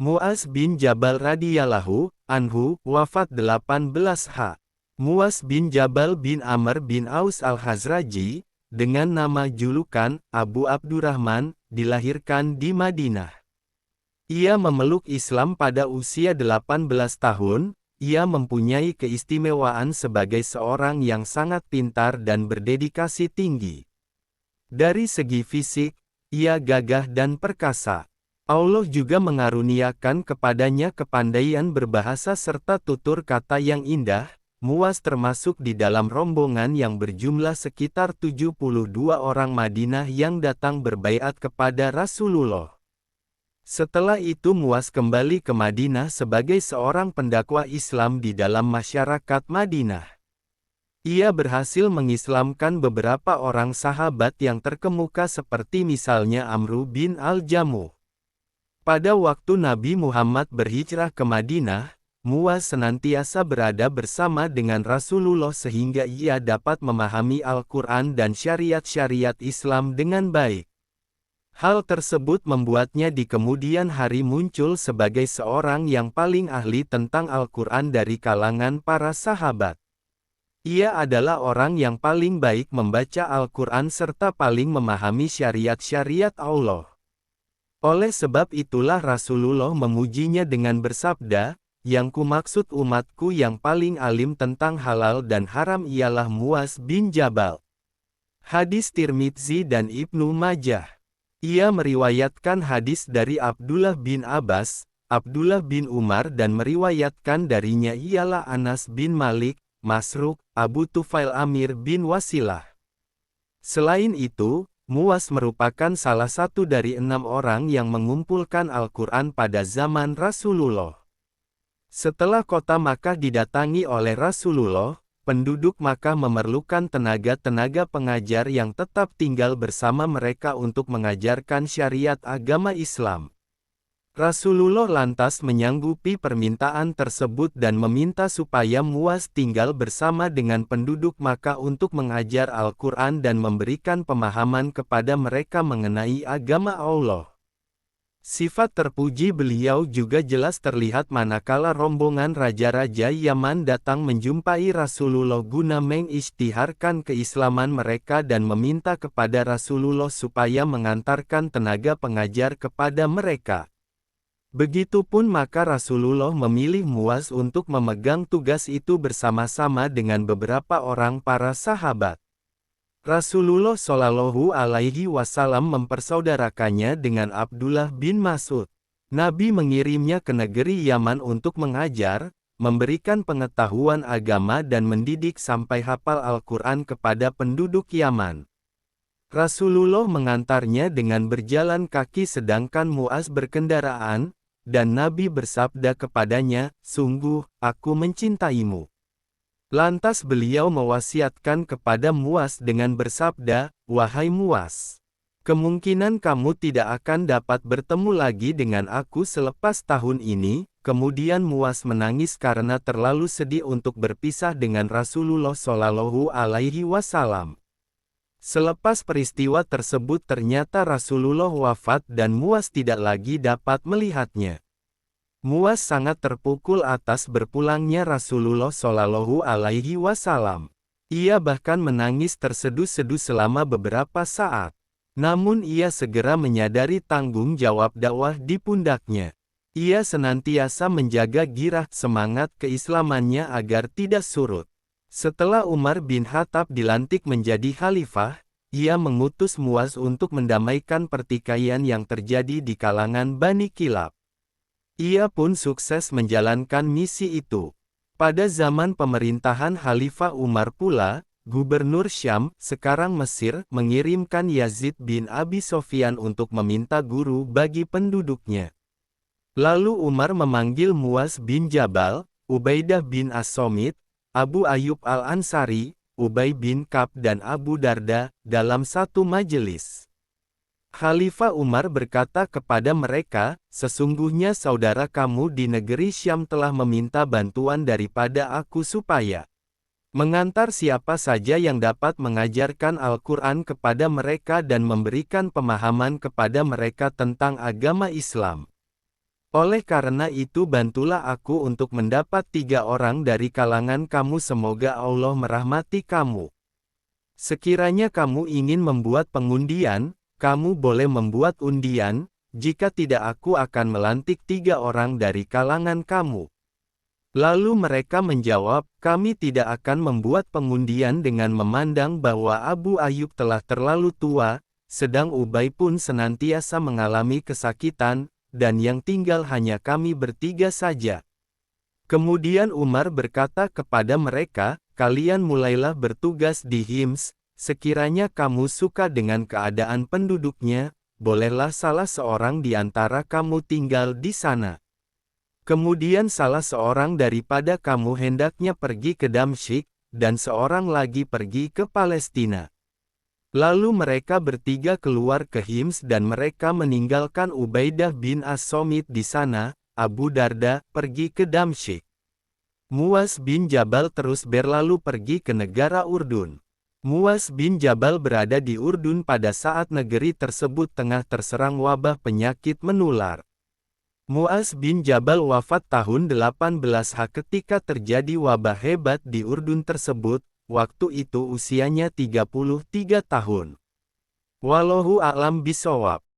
Muaz bin Jabal radhiyallahu anhu, wafat 18H. Muaz bin Jabal bin Amr bin Aus al-Khazraji, dengan nama julukan Abu Abdurrahman, dilahirkan di Madinah. Ia memeluk Islam pada usia 18 tahun. Ia mempunyai keistimewaan sebagai seorang yang sangat pintar dan berdedikasi tinggi. Dari segi fisik, ia gagah dan perkasa. Allah juga mengaruniakan kepadanya kepandaian berbahasa serta tutur kata yang indah. Muaz termasuk di dalam rombongan yang berjumlah sekitar 72 orang Madinah yang datang berbaiat kepada Rasulullah. Setelah itu Muaz kembali ke Madinah sebagai seorang pendakwah Islam di dalam masyarakat Madinah. Ia berhasil mengislamkan beberapa orang sahabat yang terkemuka seperti misalnya Amru bin al-Jamuh. Pada waktu Nabi Muhammad berhijrah ke Madinah, Muaz senantiasa berada bersama dengan Rasulullah sehingga ia dapat memahami Al-Quran dan syariat-syariat Islam dengan baik. Hal tersebut membuatnya di kemudian hari muncul sebagai seorang yang paling ahli tentang Al-Quran dari kalangan para sahabat. Ia adalah orang yang paling baik membaca Al-Quran serta paling memahami syariat-syariat Allah. Oleh sebab itulah Rasulullah memujinya dengan bersabda, "Yang kumaksud umatku yang paling alim tentang halal dan haram ialah Muaz bin Jabal." Hadis Tirmidzi dan Ibnu Majah. Ia meriwayatkan hadis dari Abdullah bin Abbas, Abdullah bin Umar dan meriwayatkan darinya ialah Anas bin Malik, Masruq, Abu Tufail Amir bin Wasilah. Selain itu, Muaz merupakan salah satu dari 6 orang yang mengumpulkan Al-Quran pada zaman Rasulullah. Setelah kota Makkah didatangi oleh Rasulullah, penduduk Makkah memerlukan tenaga-tenaga pengajar yang tetap tinggal bersama mereka untuk mengajarkan syariat agama Islam. Rasulullah lantas menyanggupi permintaan tersebut dan meminta supaya Muaz tinggal bersama dengan penduduk Makkah untuk mengajar Al-Quran dan memberikan pemahaman kepada mereka mengenai agama Allah. Sifat terpuji beliau juga jelas terlihat manakala rombongan raja-raja Yaman datang menjumpai Rasulullah guna mengisytiharkan keislaman mereka dan meminta kepada Rasulullah supaya mengantarkan tenaga pengajar kepada mereka. Begitupun maka Rasulullah memilih Muaz untuk memegang tugas itu bersama-sama dengan beberapa orang para sahabat. Rasulullah Shallallahu Alaihi Wasallam mempersaudarakannya dengan Abdullah bin Mas'ud. Nabi mengirimnya ke negeri Yaman untuk mengajar, memberikan pengetahuan agama dan mendidik sampai hafal Al-Quran kepada penduduk Yaman. Rasulullah mengantarnya dengan berjalan kaki sedangkan Muaz berkendaraan, dan Nabi bersabda kepadanya, "Sungguh, aku mencintaimu." Lantas beliau mewasiatkan kepada Muaz dengan bersabda, "Wahai Muaz, kemungkinan kamu tidak akan dapat bertemu lagi dengan aku selepas tahun ini." Kemudian Muaz menangis karena terlalu sedih untuk berpisah dengan Rasulullah Shallallahu Alaihi Wasallam. Selepas peristiwa tersebut ternyata Rasulullah wafat dan Muaz tidak lagi dapat melihatnya. Muaz sangat terpukul atas berpulangnya Rasulullah Shallallahu Alaihi Wasallam. Ia bahkan menangis terseduh-seduh selama beberapa saat. Namun ia segera menyadari tanggung jawab dakwah di pundaknya. Ia senantiasa menjaga girah semangat keislamannya agar tidak surut. Setelah Umar bin Khattab dilantik menjadi khalifah, ia mengutus Muaz untuk mendamaikan pertikaian yang terjadi di kalangan Bani Kilab. Ia pun sukses menjalankan misi itu. Pada zaman pemerintahan Khalifah Umar pula, Gubernur Syam, sekarang Mesir, mengirimkan Yazid bin Abi Sofyan untuk meminta guru bagi penduduknya. Lalu Umar memanggil Muaz bin Jabal, Ubaidah bin As-Somit, Abu Ayyub Al-Ansari, Ubay bin Ka'b dan Abu Darda, dalam satu majelis. Khalifah Umar berkata kepada mereka, "Sesungguhnya saudara kamu di negeri Syam telah meminta bantuan daripada aku supaya mengantar siapa saja yang dapat mengajarkan Al-Quran kepada mereka dan memberikan pemahaman kepada mereka tentang agama Islam." Oleh karena itu bantulah aku untuk mendapat 3 orang dari kalangan kamu, semoga Allah merahmati kamu. Sekiranya kamu ingin membuat pengundian, kamu boleh membuat undian, jika tidak aku akan melantik 3 orang dari kalangan kamu. Lalu mereka menjawab, kami tidak akan membuat pengundian dengan memandang bahwa Abu Ayyub telah terlalu tua, sedang Ubay pun senantiasa mengalami kesakitan, dan yang tinggal hanya kami bertiga saja. Kemudian Umar berkata kepada mereka, kalian mulailah bertugas di Hims, sekiranya kamu suka dengan keadaan penduduknya, bolehlah salah seorang di antara kamu tinggal di sana. Kemudian salah seorang daripada kamu hendaknya pergi ke Damsyik, dan seorang lagi pergi ke Palestina. Lalu mereka bertiga keluar ke Hims dan mereka meninggalkan Ubaidah bin As-Somit di sana. Abu Darda pergi ke Damsyik. Muaz bin Jabal terus berlalu pergi ke negara Urdun. Muaz bin Jabal berada di Urdun pada saat negeri tersebut tengah terserang wabah penyakit menular. Muaz bin Jabal wafat tahun 18H ketika terjadi wabah hebat di Urdun tersebut. Waktu itu usianya 33 tahun. Wallahu a'lam bishawab.